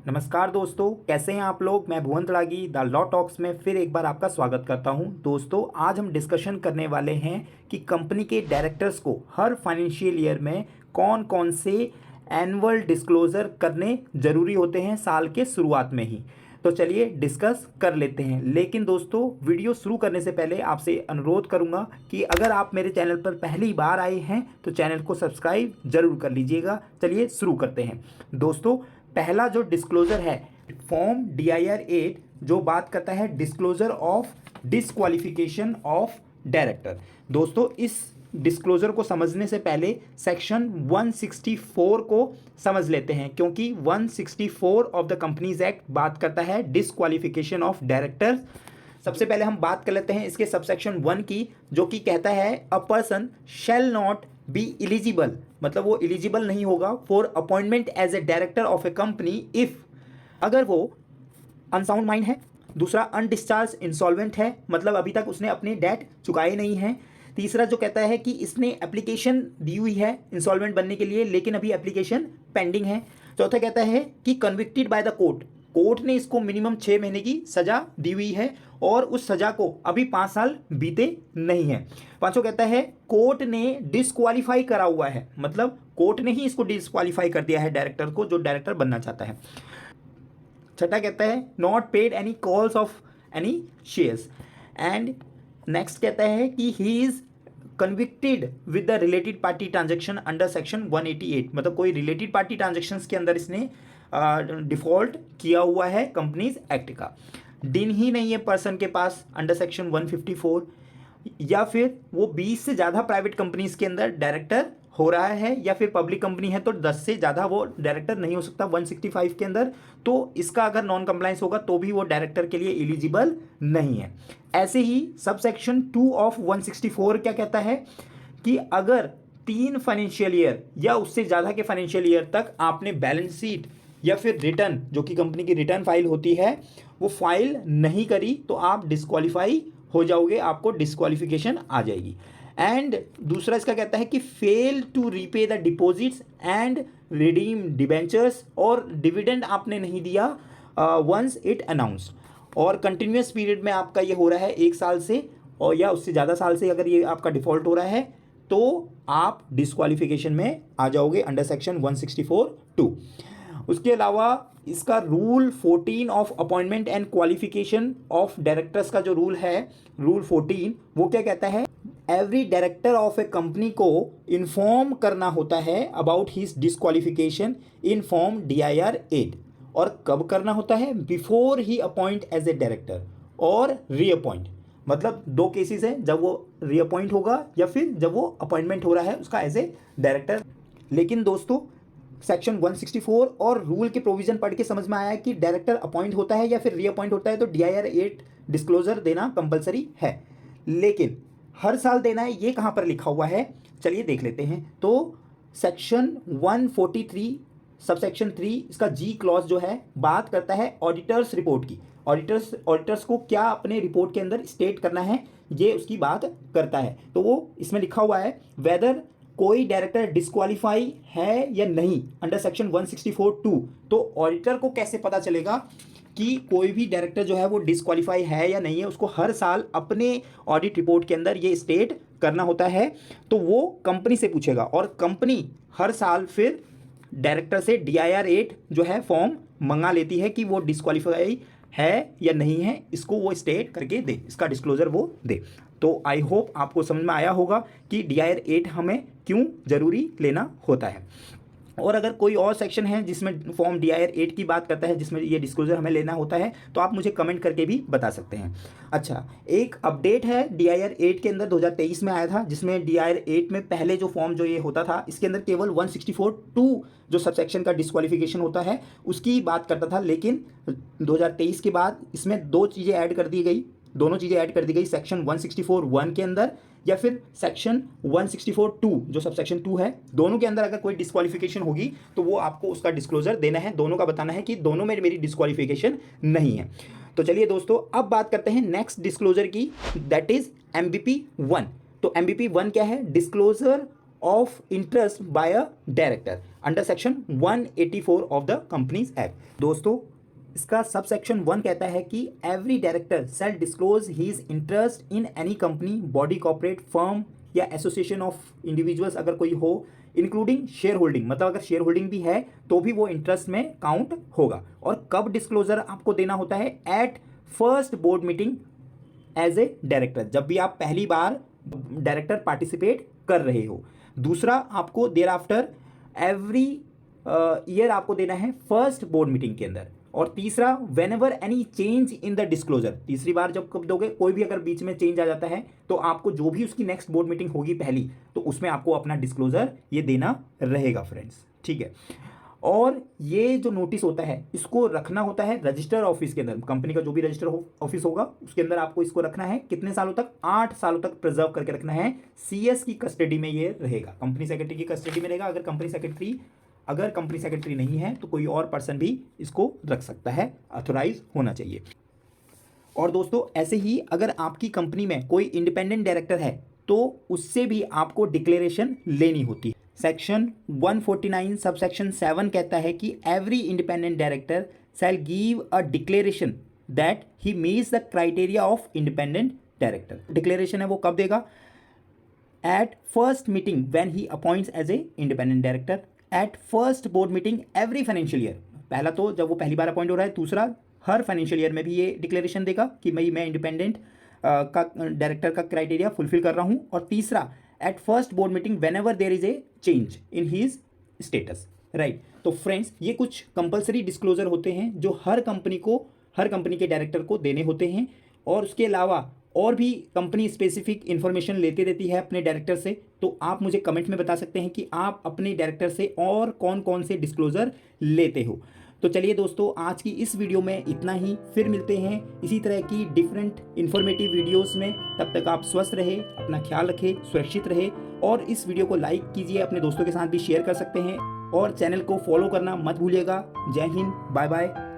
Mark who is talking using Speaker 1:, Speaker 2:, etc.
Speaker 1: नमस्कार दोस्तों, कैसे हैं आप लोग। मैं भुवन तड़ागी द लॉ टॉक्स में फिर एक बार आपका स्वागत करता हूं। दोस्तों, आज हम डिस्कशन करने वाले हैं कि कंपनी के डायरेक्टर्स को हर फाइनेंशियल ईयर में कौन कौन से एनुअल डिस्क्लोज़र करने ज़रूरी होते हैं साल के शुरुआत में ही। तो चलिए डिस्कस कर लेते हैं। लेकिन दोस्तों, वीडियो शुरू करने से पहले आपसे अनुरोध करूंगा कि अगर आप मेरे चैनल पर पहली बार आए हैं तो चैनल को सब्सक्राइब जरूर कर लीजिएगा। चलिए शुरू करते हैं। दोस्तों, पहला जो डिस्क्लोजर है फॉर्म DIR 8 जो बात करता है disclosure of disqualification of director. दोस्तों, इस डिस्क्लोजर को समझने से पहले सेक्शन 164 को समझ लेते हैं, क्योंकि 164 ऑफ द कंपनीज एक्ट बात करता है डिसक्वालिफिकेशन ऑफ डायरेक्टर्स। सबसे पहले हम बात कर लेते हैं इसके सबसेक्शन 1 की, जो कि कहता है a person shall not be eligible, मतलब वो इलिजिबल नहीं होगा for appointment as a director of a company if, अगर वो अनसाउंड माइंड है। दूसरा, अनडिस्चार्ज इंसॉल्वेंट है, मतलब अभी तक उसने अपने डेट चुकाए नहीं हैं। तीसरा जो कहता है कि इसने एप्लीकेशन दी हुई है इंसॉल्वेंट बनने के लिए, लेकिन अभी एप्लीकेशन पेंडिंग है। चौथा कहता है कि convicted by the court, court ने इसको मिनिमम 6 महीने की सजा दी हुई है और उस सजा को अभी 5 साल बीते नहीं है। पांचों कहता है कोर्ट ने डिस्क्वालीफाई करा हुआ है, मतलब कोर्ट ने ही इसको डिस्क्वालीफाई कर दिया है डायरेक्टर को, जो डायरेक्टर बनना चाहता है। छठा कहता है not paid any calls of any shares. And next कहता है कि he is convicted with the related party transaction under section 188, मतलब कोई रिलेटेड पार्टी ट्रांजेक्शन्स के अंदर इसने डिफॉल्ट किया हुआ है कंपनीज एक्ट का। दिन ही नहीं है पर्सन के पास अंडर सेक्शन 154, या फिर वो 20 से ज़्यादा प्राइवेट कंपनीज के अंदर डायरेक्टर हो रहा है, या फिर पब्लिक कंपनी है तो 10 से ज़्यादा वो डायरेक्टर नहीं हो सकता 165 के अंदर। तो इसका अगर नॉन कंप्लायंस होगा तो भी वो डायरेक्टर के लिए एलिजिबल नहीं है। ऐसे ही सब सेक्शन 2 ऑफ 164 क्या कहता है कि अगर 3 फाइनेंशियल ईयर या उससे ज़्यादा के फाइनेंशियल ईयर तक आपने बैलेंस शीट या फिर रिटर्न, जो कि कंपनी की रिटर्न फाइल होती है, वो फाइल नहीं करी तो आप डिस्क्वालीफाई हो जाओगे, आपको डिस्क्वालिफिकेशन आ जाएगी। एंड दूसरा इसका कहता है कि fail to repay the deposits and redeem debentures, और डिविडेंड आपने नहीं दिया वंस इट अनाउंस्ड, और कंटिन्यूस पीरियड में आपका ये हो रहा है 1 साल से और या उससे ज़्यादा साल से अगर ये आपका डिफॉल्ट हो रहा है तो आप डिस्क्वालिफिकेशन में आ जाओगे अंडर सेक्शन 164(2). उसके अलावा इसका rule 14 of appointment and qualification of directors का जो रूल है, रूल 14, वो क्या कहता है every director of a company को इन्फॉर्म करना होता है about his disqualification in form DIR 8। और कब करना होता है? Before he appoint as a director और रीअपॉइंट, मतलब 2 केसेस हैं, जब वो रीअपॉइंट होगा या फिर जब वो अपॉइंटमेंट हो रहा है उसका एज ए डायरेक्टर। लेकिन दोस्तों, सेक्शन 164 और रूल के प्रोविजन पढ़ के समझ में आया कि डायरेक्टर अपॉइंट होता है या फिर रीअपॉइंट होता है तो DIR 8 डिस्क्लोजर देना कंपलसरी है, लेकिन हर साल देना है, ये कहाँ पर लिखा हुआ है? चलिए देख लेते हैं। तो सेक्शन 143 सबसेक्शन 3 इसका G क्लॉज जो है बात करता है ऑडिटर्स रिपोर्ट की। ऑडिटर्स को क्या अपने रिपोर्ट के अंदर स्टेट करना है, ये उसकी बात करता है। तो वो इसमें लिखा हुआ है वेदर कोई डायरेक्टर डिस्क्वालीफाई है या नहीं अंडर सेक्शन 164(2), तो ऑडिटर को कैसे पता चलेगा कि कोई भी डायरेक्टर जो है वो डिस्क्वालीफाई है या नहीं है? उसको हर साल अपने ऑडिट रिपोर्ट के अंदर ये स्टेट करना होता है। तो वो कंपनी से पूछेगा और कंपनी हर साल फिर डायरेक्टर से DIR 8 जो है फॉर्म मंगा लेती है कि वो डिस्क्वालीफाई है या नहीं है, इसको वो स्टेट करके दे, इसका डिस्क्लोजर वो दे। तो आई होप आपको समझ में आया होगा कि DIR 8 हमें क्यों ज़रूरी लेना होता है। और अगर कोई और सेक्शन है जिसमें फॉर्म DIR 8 की बात करता है, जिसमें ये डिस्क्लोजर हमें लेना होता है, तो आप मुझे कमेंट करके भी बता सकते हैं। अच्छा, एक अपडेट है DIR 8 के अंदर 2023 में आया था, जिसमें DIR 8 में पहले जो फॉर्म जो ये होता था, इसके अंदर केवल 164(2) जो सबसेक्शन का डिस्क्वालिफिकेशन होता है उसकी बात करता था, लेकिन 2023 के बाद इसमें 2 चीज़ें ऐड कर दी गई, दोनों चीज़ें ऐड कर दी गई सेक्शन 164(1) के अंदर या फिर सेक्शन 164(2) जो सबसेक्शन 2 है, दोनों के अंदर अगर कोई डिस्क्वालिफिकेशन होगी तो वो आपको उसका डिस्क्लोजर देना है, दोनों का बताना है कि दोनों में मेरी डिस्क्वालिफिकेशन नहीं है। तो चलिए दोस्तों, अब बात करते हैं नेक्स्ट डिस्क्लोजर की, दैट इज MVP 1। तो MVP 1 क्या है? Disclosure of interest by a director under section 184 of the companies act. दोस्तों इसका सब सेक्शन 1 कहता है कि every director shall disclose his interest in any company, body, corporate, firm या एसोसिएशन ऑफ इंडिविजुअल्स अगर कोई हो, इंक्लूडिंग शेयर होल्डिंग, मतलब अगर शेयर होल्डिंग भी है तो भी वो इंटरेस्ट में काउंट होगा। और कब डिस्क्लोजर आपको देना होता है? At first board meeting as a director, जब भी आप पहली बार डायरेक्टर पार्टिसिपेट कर रहे हो। दूसरा, आपको देयर आफ्टर एवरी ईयर आपको देना है फर्स्ट बोर्ड मीटिंग के अंदर। और तीसरा, when ever any change in the disclosure, तीसरी बार जब कब दोगे, कोई भी अगर बीच में चेंज आ जाता है तो आपको जो भी उसकी नेक्स्ट बोर्ड मीटिंग होगी पहली, तो उसमें आपको अपना डिस्क्लोजर ये देना रहेगा फ्रेंड्स, ठीक है। और ये जो नोटिस होता है इसको रखना होता है रजिस्टर ऑफिस के अंदर, कंपनी का जो भी रजिस्टर ऑफिस होगा उसके अंदर आपको इसको रखना है। कितने सालों तक? 8 सालों तक प्रिजर्व करके रखना है। सीएस की कस्टडी में ये रहेगा, कंपनी सेक्रेटरी की कस्टडी में रहेगा। अगर कंपनी सेक्रेटरी नहीं है तो कोई और पर्सन भी इसको रख सकता है, ऑथोराइज होना चाहिए। और दोस्तों ऐसे ही अगर आपकी कंपनी में कोई इंडिपेंडेंट डायरेक्टर है तो उससे भी आपको डिक्लेरेशन लेनी होती है। सेक्शन 149 सब सेक्शन 7 कहता है कि every independent director shall give a declaration that he meets the criteria of independent director. Declaration है वो कब देगा? At first meeting when he appoints as a independent director, at first board meeting every financial year. पहला तो जब वो पहली बार appoint हो रहा है, दूसरा हर फाइनेंशियल ईयर में भी ये डिक्लेरेशन देगा कि मैं इंडिपेंडेंट का डायरेक्टर का क्राइटेरिया फुलफिल कर रहा हूँ। और तीसरा, at first board meeting whenever there is a change in his status, right. तो फ्रेंड्स ये कुछ कंपलसरी डिस्क्लोजर होते हैं जो हर कंपनी के डायरेक्टर को देने होते हैं। और उसके अलावा और भी कंपनी स्पेसिफिक इन्फॉर्मेशन लेती रहती है अपने डायरेक्टर से, तो आप मुझे कमेंट में बता सकते हैं कि आप अपने डायरेक्टर से और कौन कौन से डिस्क्लोजर लेते हो। तो चलिए दोस्तों आज की इस वीडियो में इतना ही, फिर मिलते हैं इसी तरह की डिफरेंट इन्फॉर्मेटिव वीडियोस में। तब तक आप स्वस्थ रहे, अपना ख्याल रखें, सुरक्षित रहे। और इस वीडियो को लाइक कीजिए, अपने दोस्तों के साथ भी शेयर कर सकते हैं और चैनल को फॉलो करना मत भूलिएगा। जय हिंद, बाय बाय।